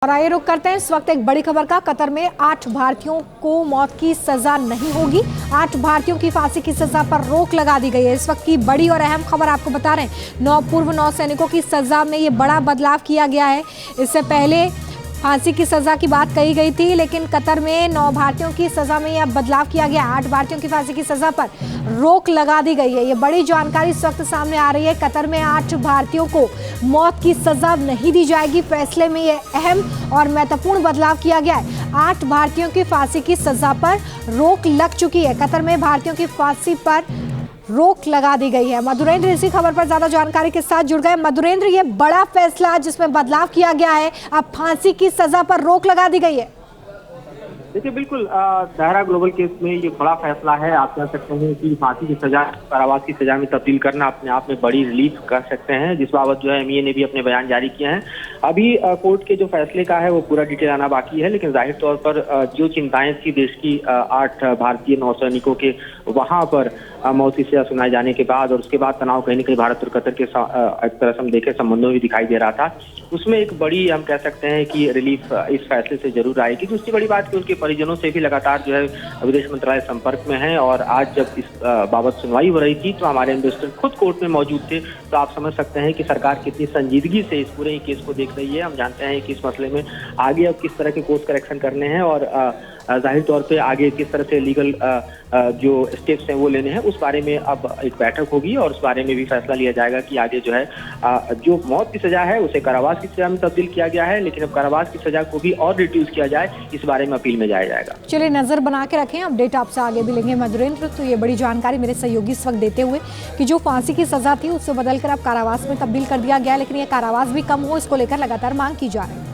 और आइए रुक करते हैं इस वक्त एक बड़ी खबर का। कतर में 8 भारतीयों को मौत की सजा नहीं होगी। 8 भारतीयों की फांसी की सजा पर रोक लगा दी गई है। इस वक्त की बड़ी और अहम खबर आपको बता रहे हैं। 9 पूर्व नौसैनिकों की सजा में ये बड़ा बदलाव किया गया है। इससे पहले फांसी की सजा की बात कही गई थी, लेकिन कतर में 9 भारतीयों की सजा में यह बदलाव किया गया। 8 भारतीयों की फांसी की सजा पर रोक लगा दी गई है। ये बड़ी जानकारी इस वक्त सामने आ रही है। कतर में 8 भारतीयों को मौत की सजा नहीं दी जाएगी। फैसले में ये अहम और महत्वपूर्ण बदलाव किया गया है। 8 भारतीयों की फांसी की सजा पर रोक लग चुकी है। कतर में भारतीयों की फांसी पर रोक लगा दी गई है। मधुरेंद्र इसी खबर पर ज्यादा जानकारी के साथ जुड़ गए। मधुरेंद्र, ये बड़ा फैसला जिसमें बदलाव किया गया है, अब फांसी की सजा पर रोक लगा दी गई है। देखिए, बिल्कुल दायरा ग्लोबल केस में ये बड़ा फैसला है। आप कह सकते हैं कि फांसी की सजा कारावास की सजा में तब्दील करना अपने आप में बड़ी रिलीफ कर सकते हैं, जिस बाबत जो है एमईए ने भी अपने बयान जारी किए हैं। अभी कोर्ट के जो फैसले का है वो पूरा डिटेल आना बाकी है, लेकिन जाहिर तौर पर जो चिंताएं थी देश की 8 भारतीय नौसैनिकों के वहां पर मौत की सजा सुनाए जाने के बाद, और उसके बाद तनाव कहीं न कहीं भारत और कतर के एक तरह से हम देखे संबंधों में दिखाई दे रहा था, उसमें एक बड़ी हम कह सकते हैं कि रिलीफ इस फैसले से जरूर आएगी। दूसरी बड़ी बात कि उनके परिजनों से भी लगातार जो है विदेश मंत्रालय संपर्क में है, और आज जब इस बाबत सुनवाई हो रही थी तो हमारे इन्वेस्टर खुद कोर्ट में मौजूद थे। तो आप समझ सकते हैं कि सरकार कितनी संजीदगी से इस पूरे केस को देख रही है। हम जानते हैं कि इस मसले में आगे अब किस तरह के कोर्स करेक्शन करने हैं, और जाहिर तौर पे आगे किस तरह से लीगल जो स्टेप्स हैं वो लेने हैं, उस बारे में अब एक बैठक होगी और उस बारे में भी फैसला लिया जाएगा कि आगे जो है जो मौत की सजा है उसे कारावास की सजा में तब्दील किया गया है, लेकिन अब कारावास की सजा को भी और रिड्यूस किया जाए, इस बारे में अपील में जाया जाएगा। चलिए, नजर बना के रखें, अपडेट आपसे आगे भी लेंगे। मधुरेंद्र, तो ये बड़ी जानकारी मेरे सहयोगी इस वक्त देते हुए कि जो फांसी की सजा थी उससे बदलकर अब कारावास में तब्दील कर दिया गया, लेकिन ये कारावास भी कम हो, इसको लेकर लगातार मांग की जा रही है।